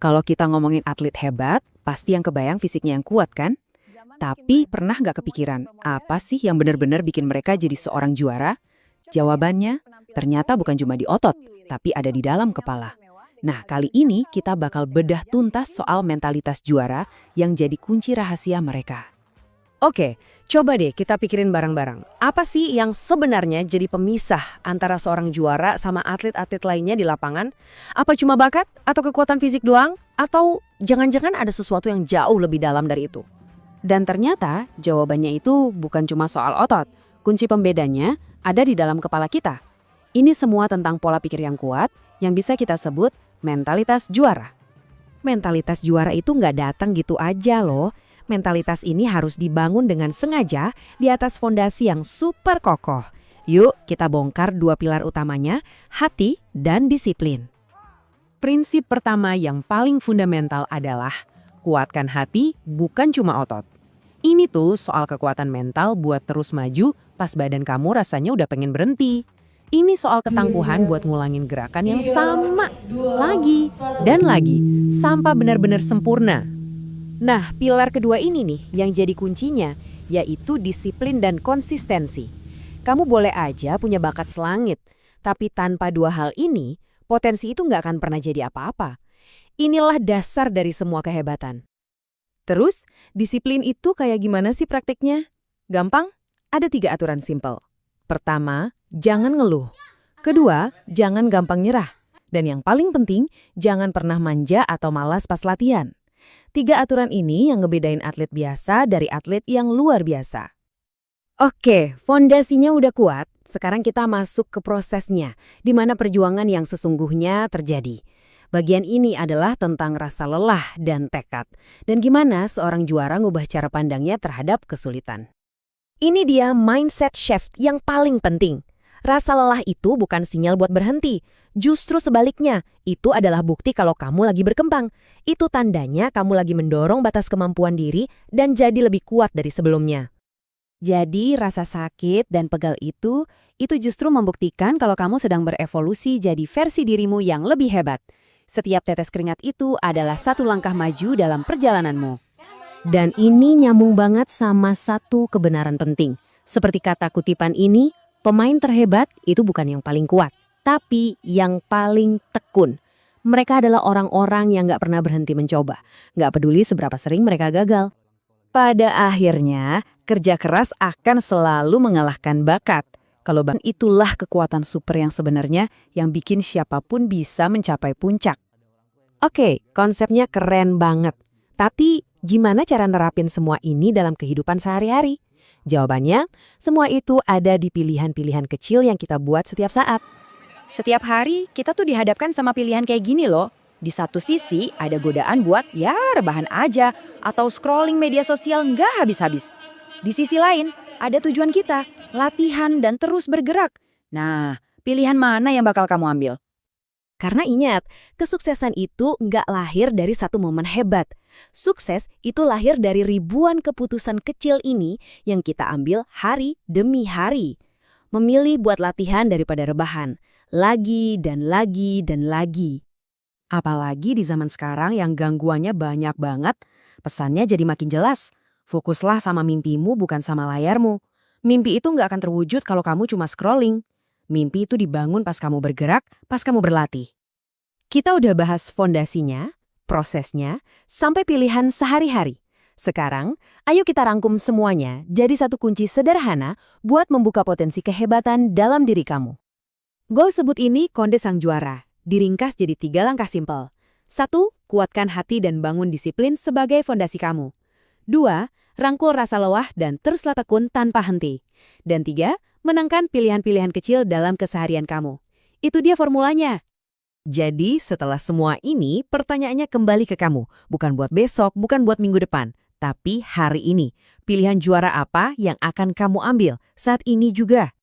Kalau kita ngomongin atlet hebat, pasti yang kebayang fisiknya yang kuat kan? Tapi pernah nggak kepikiran, apa sih yang benar-benar bikin mereka jadi seorang juara? Jawabannya, ternyata bukan cuma di otot, tapi ada di dalam kepala. Nah, kali ini kita bakal bedah tuntas soal mentalitas juara yang jadi kunci rahasia mereka. Oke, coba deh kita pikirin bareng-bareng. Apa sih yang sebenarnya jadi pemisah antara seorang juara sama atlet-atlet lainnya di lapangan? Apa cuma bakat atau kekuatan fisik doang? Atau jangan-jangan ada sesuatu yang jauh lebih dalam dari itu? Dan ternyata jawabannya itu bukan cuma soal otot. Kunci pembedanya ada di dalam kepala kita. Ini semua tentang pola pikir yang kuat yang bisa kita sebut mentalitas juara. Mentalitas juara itu nggak datang gitu aja loh. Mentalitas ini harus dibangun dengan sengaja di atas fondasi yang super kokoh. Yuk kita bongkar dua pilar utamanya, hati dan disiplin. Prinsip pertama yang paling fundamental adalah kuatkan hati bukan cuma otot. Ini tuh soal kekuatan mental buat terus maju pas badan kamu rasanya udah pengen berhenti. Ini soal ketangguhan buat ngulangin gerakan yang sama lagi dan lagi sampai benar-benar sempurna. Nah, pilar kedua ini nih yang jadi kuncinya, yaitu disiplin dan konsistensi. Kamu boleh aja punya bakat selangit, tapi tanpa dua hal ini, potensi itu nggak akan pernah jadi apa-apa. Inilah dasar dari semua kehebatan. Terus, disiplin itu kayak gimana sih praktiknya? Gampang? Ada 3 aturan simpel. Pertama, jangan ngeluh. Kedua, jangan gampang nyerah. Dan yang paling penting, jangan pernah manja atau malas pas latihan. 3 aturan ini yang ngebedain atlet biasa dari atlet yang luar biasa. Oke, fondasinya udah kuat. Sekarang kita masuk ke prosesnya, di mana perjuangan yang sesungguhnya terjadi. Bagian ini adalah tentang rasa lelah dan tekad, dan gimana seorang juara ngubah cara pandangnya terhadap kesulitan. Ini dia mindset shift yang paling penting. Rasa lelah itu bukan sinyal buat berhenti. Justru sebaliknya, itu adalah bukti kalau kamu lagi berkembang. Itu tandanya kamu lagi mendorong batas kemampuan diri dan jadi lebih kuat dari sebelumnya. Jadi rasa sakit dan pegal itu justru membuktikan kalau kamu sedang berevolusi jadi versi dirimu yang lebih hebat. Setiap tetes keringat itu adalah satu langkah maju dalam perjalananmu. Dan ini nyambung banget sama satu kebenaran penting. Seperti kata kutipan ini, pemain terhebat itu bukan yang paling kuat, tapi yang paling tekun. Mereka adalah orang-orang yang nggak pernah berhenti mencoba. Nggak peduli seberapa sering mereka gagal. Pada akhirnya, kerja keras akan selalu mengalahkan bakat. Kalau itulah kekuatan super yang sebenarnya yang bikin siapapun bisa mencapai puncak. Oke, konsepnya keren banget. Tapi gimana cara nerapin semua ini dalam kehidupan sehari-hari? Jawabannya, semua itu ada di pilihan-pilihan kecil yang kita buat setiap saat. Setiap hari kita tuh dihadapkan sama pilihan kayak gini loh. Di satu sisi ada godaan buat ya rebahan aja atau scrolling media sosial nggak habis-habis. Di sisi lain ada tujuan kita, latihan dan terus bergerak. Nah, pilihan mana yang bakal kamu ambil? Karena ingat, kesuksesan itu nggak lahir dari satu momen hebat. Sukses itu lahir dari ribuan keputusan kecil ini yang kita ambil hari demi hari. Memilih buat latihan daripada rebahan. Lagi dan lagi dan lagi. Apalagi di zaman sekarang yang gangguannya banyak banget, pesannya jadi makin jelas. Fokuslah sama mimpimu bukan sama layarmu. Mimpi itu nggak akan terwujud kalau kamu cuma scrolling. Mimpi itu dibangun pas kamu bergerak, pas kamu berlatih. Kita udah bahas fondasinya, prosesnya, sampai pilihan sehari-hari. Sekarang, ayo kita rangkum semuanya jadi satu kunci sederhana buat membuka potensi kehebatan dalam diri kamu. Goal sebut ini konde sang juara. Diringkas jadi 3 langkah simpel. 1. Kuatkan hati dan bangun disiplin sebagai fondasi kamu. 2. Rangkul rasa lelah dan teruslah tekun tanpa henti. Dan 3. Menangkan pilihan-pilihan kecil dalam keseharian kamu. Itu dia formulanya. Jadi setelah semua ini, pertanyaannya kembali ke kamu. Bukan buat besok, bukan buat minggu depan. Tapi hari ini, pilihan juara apa yang akan kamu ambil saat ini juga?